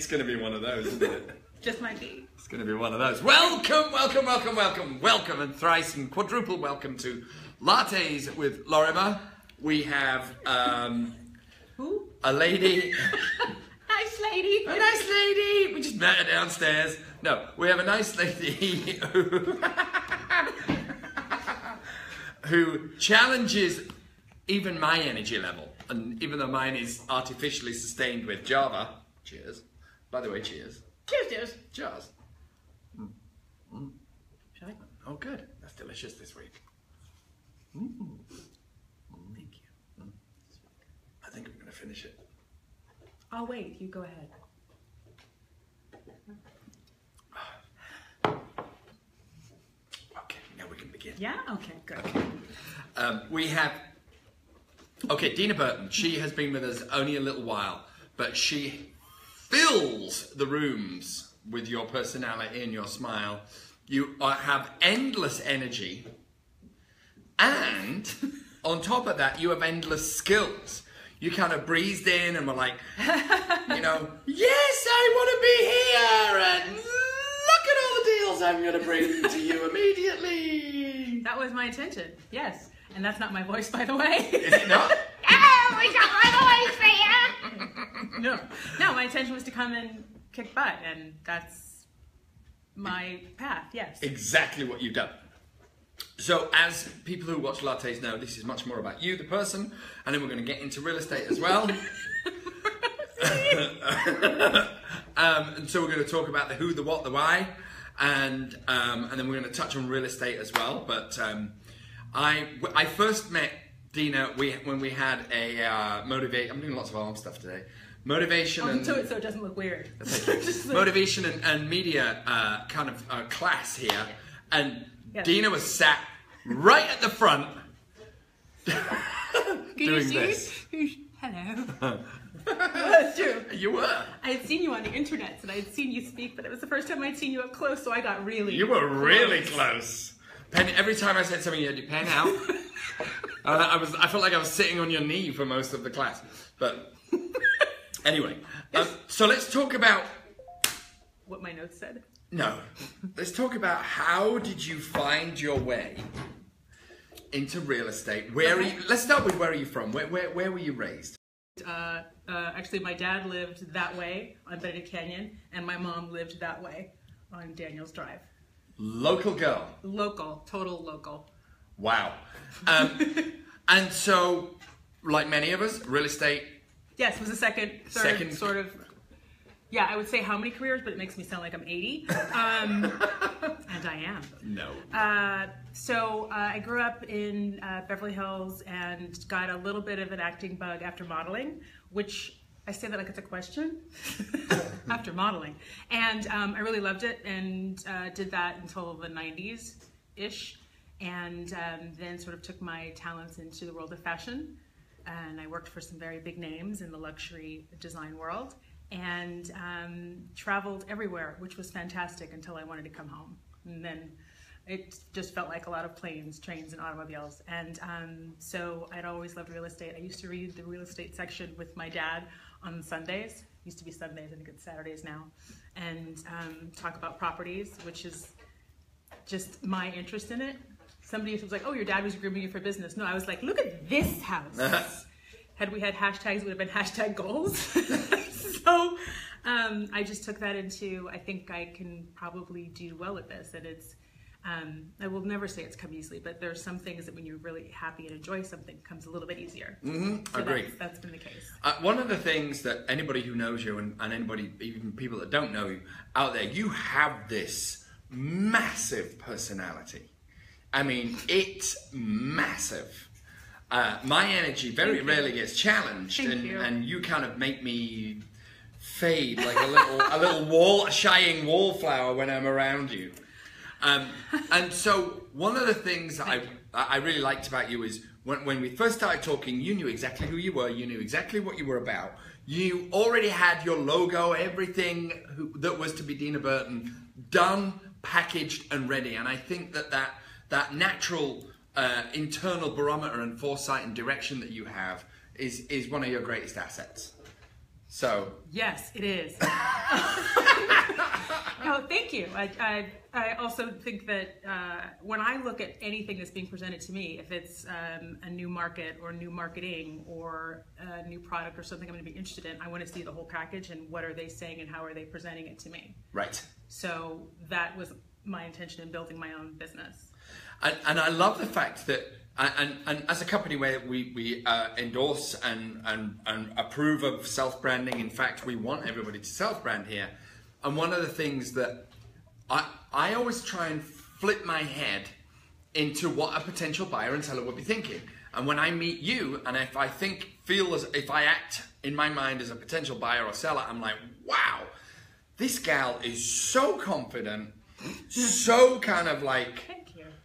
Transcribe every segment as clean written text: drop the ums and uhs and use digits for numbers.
It's going to be one of those, isn't it? Just might be. It's going to be one of those. Welcome, welcome, welcome, welcome, welcome, and thrice and quadruple welcome to Lattes with Lorimer. We have Who? a lady. Nice lady. A nice lady. We just met her downstairs. No, we have a nice lady who challenges even my energy level. And even though mine is artificially sustained with Java, cheers. By the way, cheers. Cheers, cheers. Cheers. Shall I? Oh, good. That's delicious this week. Thank you. I think I'm going to finish it. I'll wait. You go ahead. Okay, now we can begin. Yeah? Okay, good. We have... Okay, Dena Burton. She has been with us only a little while, but she fills the rooms with your personality and your smile. You have endless energy, and on top of that, you have endless skills. You kind of breezed in and were like, you know, yes, I want to be here, and look at all the deals I'm going to bring to you immediately. That was my intention, yes. And that's not my voice, by the way. Is it not? Oh, we got my voice for you. No, my intention was to come and kick butt, and that's my path, yes. Exactly what you've done. So, as people who watch Lattes know, this is much more about you, the person, and then we're going to get into real estate as well. And so we're going to talk about the who, the what, the why, and then we're going to touch on real estate as well. But I first met Dena when we had a I'm doing lots of arm stuff today. Motivation and so it doesn't look weird. Motivation and media kind of class here, and yes. Dena was sat right at the front doing this. Hello. That's true. You were. I had seen you on the internet, and I had seen you speak, but it was the first time I'd seen you up close, so I got really You were really close. Pen, every time I said something, you had your pen out. I felt like I was sitting on your knee for most of the class. But anyway, so let's talk about what my notes said. No, let's talk about how did you find your way into real estate? Where are you? Let's start with where are you from? Where were you raised? Actually, my dad lived that way on Benedict Canyon, and my mom lived that way on Daniels Drive. Local girl. Local, total local. Wow. And so, like many of us, real estate. Yes, it was a third sort of. Yeah, I would say how many careers, but it makes me sound like I'm 80. And I am. No. So I grew up in Beverly Hills and got a little bit of an acting bug after modeling, which I say that like it's a question. After modeling. And I really loved it and did that until the 90s-ish. And then sort of took my talents into the world of fashion. And I worked for some very big names in the luxury design world. And traveled everywhere, which was fantastic until I wanted to come home. And then it just felt like a lot of planes, trains, and automobiles. And so I'd always loved real estate. I used to read the real estate section with my dad on Sundays. Used to be Sundays, I think it's Saturdays now. And talk about properties, which is just my interest in it. Somebody was like, oh, your dad was grooming you for business. No, I was like, look at this house. Had we had hashtags, it would have been hashtag goals. So I just took that into, I think I can probably do well at this. And it's, I will never say it's come easily, but there are some things that when you're really happy and enjoy something, it comes a little bit easier. Mm-hmm. So Agree. That's been the case. One of the things that anybody who knows you and anybody, even people that don't know you out there, you have this massive personality. I mean, it's massive. My energy very rarely gets challenged, and you kind of make me fade like a little shying wallflower when I'm around you. And so one of the things that I really liked about you is when we first started talking, you knew exactly who you were, you knew exactly what you were about, you already had your logo, everything that was to be Dena Burton done, packaged, and ready. And I think that natural internal barometer and foresight and direction that you have is one of your greatest assets. So yes, it is. No, thank you. I also think that when I look at anything that's being presented to me, if it's a new market or new marketing or a new product or something I'm going to be interested in, I want to see the whole package and what are they saying and how are they presenting it to me. Right. So that was my intention in building my own business. And I love the fact that, and as a company where we endorse and approve of self-branding, in fact, we want everybody to self-brand here. And one of the things that I always try and flip my head into what a potential buyer and seller would be thinking. And when I meet you, and if I if I act in my mind as a potential buyer or seller, I'm like, wow, this gal is so confident, so kind of like,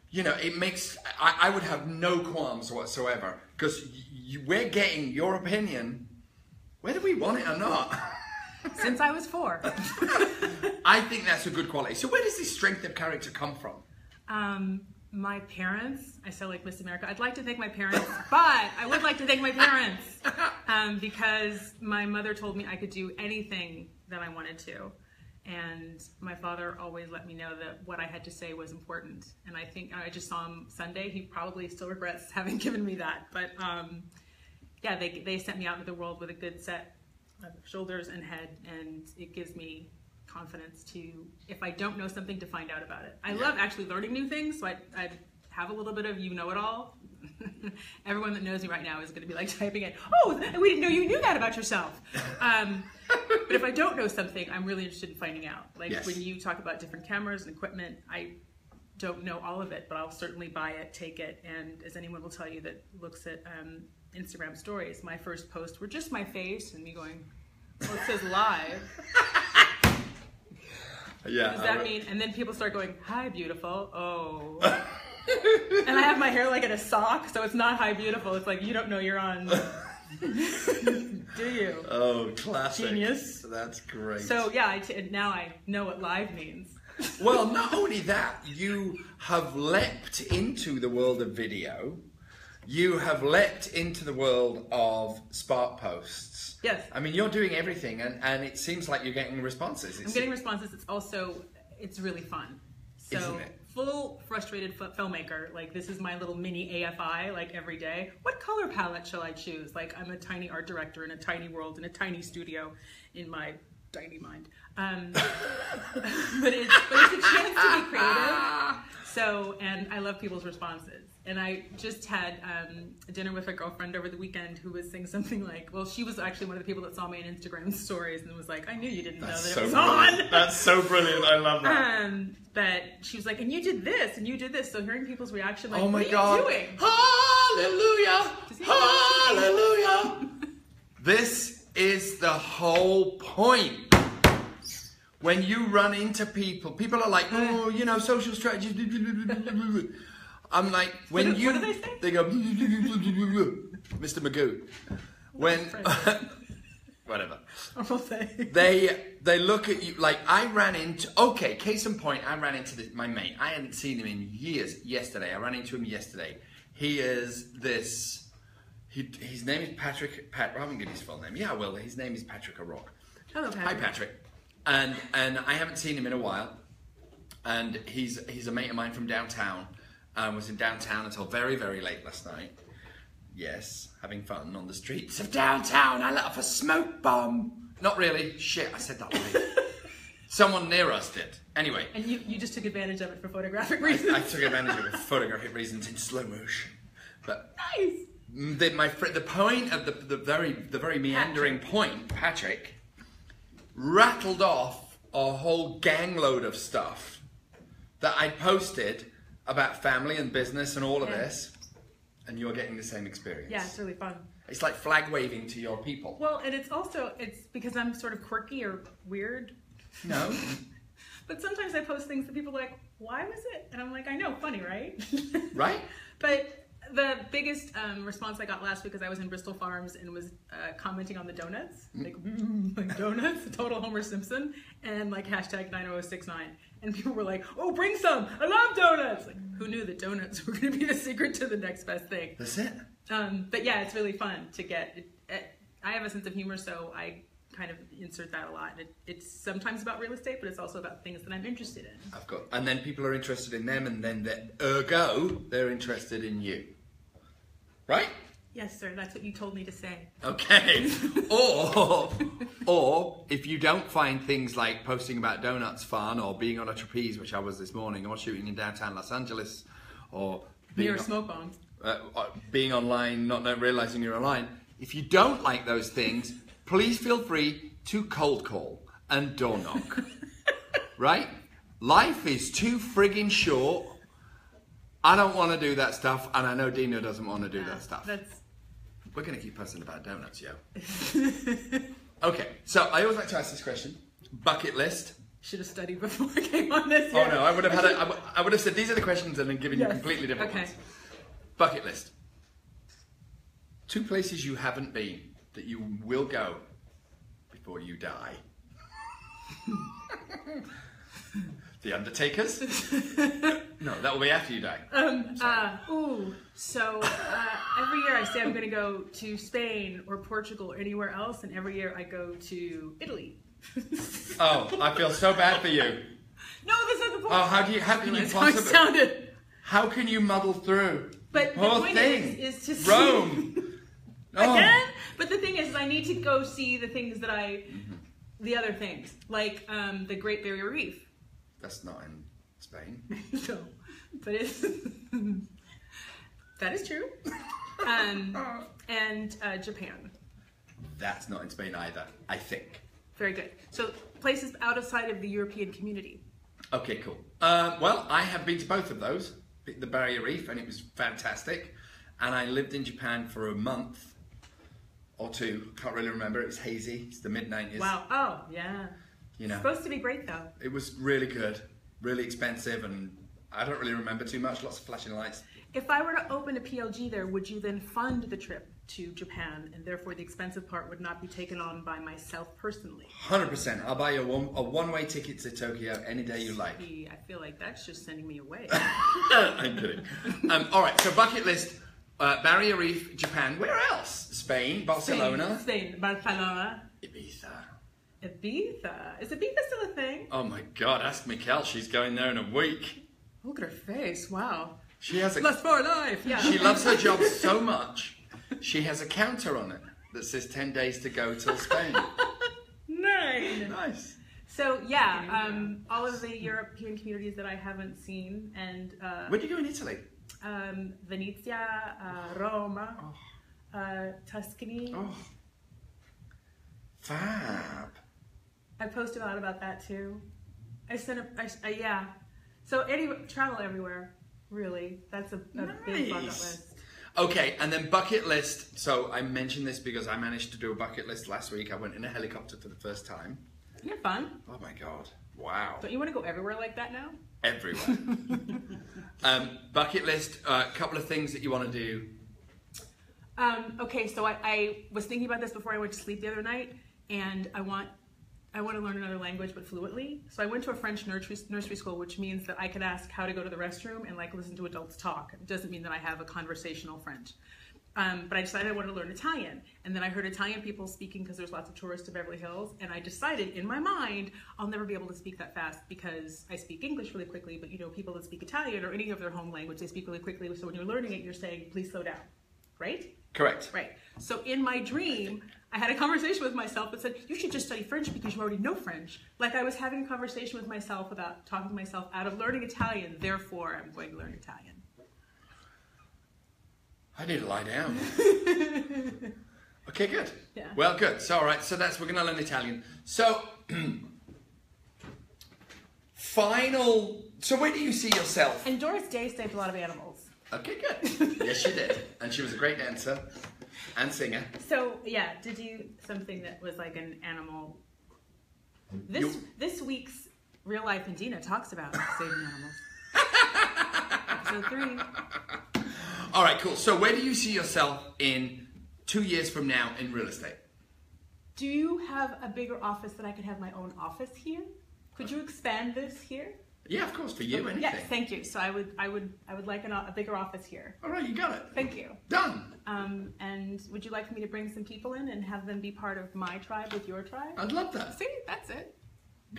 you know, it makes, I would have no qualms whatsoever, because we're getting your opinion, whether we want it or not. Since I was 4. I think that's a good quality. So where does this strength of character come from? My parents. I sound like Miss America. I'd like to thank my parents, but I would like to thank my parents because my mother told me I could do anything that I wanted to. And my father always let me know that what I had to say was important. And I think I just saw him Sunday. He probably still regrets having given me that. But yeah, they sent me out into the world with a good set of shoulders and head, and it gives me confidence to, if I don't know something, to find out about it. I love actually learning new things, so I have a little bit of you-know-it-all. Everyone that knows me right now is going to be like typing in, oh, we didn't know you knew that about yourself. But if I don't know something, I'm really interested in finding out. Like when you talk about different cameras and equipment, I don't know all of it, but I'll certainly buy it, take it, and as anyone will tell you that looks at Instagram stories, my first post were just my face and me going, well, it says live. Yeah. Does that mean? And then people start going, hi, beautiful. Oh. And I have my hair like in a sock, so it's not hi, beautiful. It's like, you don't know you're on. Do you? Oh, classic. Genius. That's great. So yeah, now I know what live means. Well, not only that, you have leapt into the world of video. You have leapt into the world of Spark posts. Yes. I mean, you're doing everything, and it seems like you're getting responses. I'm getting responses. It's really fun. So, isn't it? Full frustrated filmmaker. Like, this is my little mini AFI, like, every day. What color palette shall I choose? Like, I'm a tiny art director in a tiny world, in a tiny studio, in my tiny mind. But it's a chance to be creative. So, and I love people's responses. And I just had a dinner with a girlfriend over the weekend who was saying something like, well, she was actually one of the people that saw me in Instagram stories and was like, I knew you didn't know that it was on. That's so brilliant. I love that. But she was like, and you did this, and you did this. So hearing people's reaction, like, oh my what God. are you doing? Hallelujah. Hallelujah. This is the whole point. When you run into people are like, oh, you know, social strategies. I'm like, when what do they say? They go, Mr. Magoo. When, whatever. They look at you like, I ran into, okay, case in point, I ran into my mate. I hadn't seen him in years. Yesterday, I ran into him yesterday. He is this, his name is Patrick, I haven't given his full name. Yeah, I will. His name is Patrick O'Rourke. Hello, Patrick. Hi, Patrick. And I haven't seen him in a while. And he's a mate of mine from downtown. Was in downtown until very, very late last night. Yes, having fun on the streets of downtown. I let off a smoke bomb. Not really. Shit, I said that live. Someone near us did. Anyway. And you just took advantage of it for photographic reasons. I took advantage of it for photographic reasons in slow motion. But nice. The point of the very meandering point, Patrick, rattled off a whole gangload of stuff that I posted about family and business and all of this, and you're getting the same experience. Yeah, it's really fun. It's like flag waving to your people. Well, and it's because I'm sort of quirky or weird. No. But sometimes I post things that people are like, why was it? And I'm like, I know, funny, right? Right? But the biggest response I got last week is I was in Bristol Farms and was commenting on the donuts. Like donuts, total Homer Simpson, and like hashtag 90069. And people were like, oh, bring some. I love donuts. Like, who knew that donuts were going to be the secret to the next best thing? That's it. But yeah, it's really fun to get. I have a sense of humor, so I kind of insert that a lot. It's sometimes about real estate, but it's also about things that I'm interested in. Of course. And then people are interested in them, and then ergo, they're interested in you. Right? Yes, sir. That's what you told me to say. Okay. or if you don't find things like posting about donuts fun, or being on a trapeze, which I was this morning, or shooting in downtown Los Angeles, or near smoke bombs, being online, not realizing you're online. If you don't like those things, please feel free to cold call and door knock. Right? Life is too friggin' short. I don't want to do that stuff, and I know Dena doesn't want to do that stuff. We're going to keep posting about donuts, yo. Okay, so I always like to ask this question. Bucket list. Should have studied before I came on this. Oh no, I would have said these are the questions and then given you completely different ones. Bucket list. 2 places you haven't been that you will go before you die. The Undertakers? No, that will be after you die. So every year I say I'm going to go to Spain or Portugal or anywhere else, and every year I go to Italy. Oh, I feel so bad for you. No, that's not the point. Oh, how can you possibly? How can you muddle through? But the point is to see Rome. Again? But the thing is, I need to go see the things that the other things, like the Great Barrier Reef. That's not in Spain. No, but that is true. And Japan. That's not in Spain either, I think. Very good. So places outside of the European community. Okay, cool. Well, I have been to both of those, the Barrier Reef, and it was fantastic. And I lived in Japan for a month or 2. Can't really remember. It was hazy. It's the mid-90s. Wow. Oh, yeah. You know, it's supposed to be great, though. It was really good, really expensive, and I don't really remember too much. Lots of flashing lights. If I were to open a PLG there, would you then fund the trip to Japan, and therefore the expensive part would not be taken on by myself personally? 100%. I'll buy you a one-way ticket to Tokyo any day you like. I feel like that's just sending me away. I'm kidding. All right, so bucket list, Barrier Reef, Japan. Where else? Spain, Barcelona. Spain, Barcelona. Ibiza. Ibiza? Is Ibiza still a thing? Oh my God, ask Mikkel. She's going there in a week. Look at her face. Wow. She has Lust for life. Yeah. She loves her job so much. She has a counter on it that says 10 days to go till Spain. Nice. So yeah, all of the European communities that I haven't seen, and where do you go in Italy? Venezia, Roma, Tuscany. Oh, fab. I post a lot about that too. Yeah. So travel everywhere. Really, that's a big bucket list. Okay, and then bucket list. So I mentioned this because I managed to do a bucket list last week. I went in a helicopter for the first time. You're fun. Oh my God. Wow. Don't you want to go everywhere like that now? Everywhere. Bucket list, a couple of things that you want to do. Okay, so I was thinking about this before I went to sleep the other night, and I want to learn another language, but fluently. So I went to a French nursery school, which means that I could ask how to go to the restroom and like listen to adults talk. It doesn't mean that I have a conversational French. But I decided I wanted to learn Italian. And then I heard Italian people speaking because there's lots of tourists to Beverly Hills. And I decided in my mind, I'll never be able to speak that fast because I speak English really quickly. But you know, people that speak Italian or any of their home language, they speak really quickly. So when you're learning it, you're saying, please slow down, right? Correct. Right. So in my dream, I had a conversation with myself that said, you should just study French because you already know French. Like I was having a conversation with myself about talking myself out of learning Italian. Therefore, I'm going to learn Italian. I need to lie down. Okay, good. Yeah. Well, good. So, all right. So we're going to learn Italian. So, so where do you see yourself? And Doris Day saved a lot of animals. Okay, good. Yes, she did. And she was a great dancer and singer. So, yeah, did you something that was like an animal? This week's Real Life in Dena talks about saving animals. Episode 3. All right, cool. So where do you see yourself in 2 years from now in real estate? Do you have a bigger office that I could have my own office here? Could you expand this here? Yeah, of course, for you, anything. Yes, thank you. So I would like a bigger office here. All right, you got it. Thank you. Done. And would you like me to bring some people in and have them be part of my tribe with your tribe? I'd love that. See, that's it.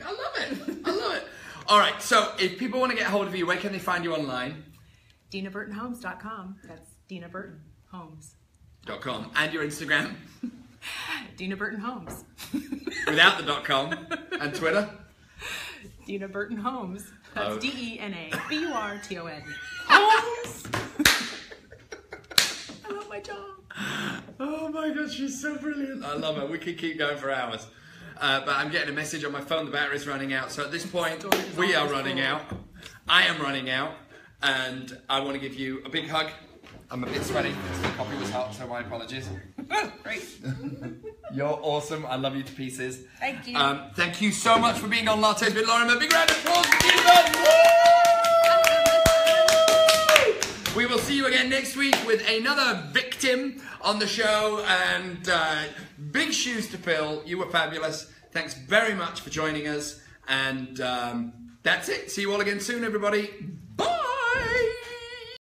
I love it. I love it. All right, so if people want to get hold of you, where can they find you online? DenaBurtonHomes.com. That's Dena Burton Homes. .com. And your Instagram? Dena Burton Homes. Without the .com. And Twitter? Dena Burton Homes. That's DenaBurton. Homes. I love my job. Oh my God, she's so brilliant. I love her. We could keep going for hours. But I'm getting a message on my phone, the battery's running out. So at this point, we are running out. I am running out. And I want to give you a big hug. I'm a bit sweaty because the coffee was hot, so my apologies. Great. You're awesome. I love you to pieces. Thank you. Thank you so much for being on Lattes with Lorimer. Big round of applause for Dena Burton. We will see you again next week with another victim on the show. And big shoes to fill. You were fabulous. Thanks very much for joining us. And that's it. See you all again soon, everybody.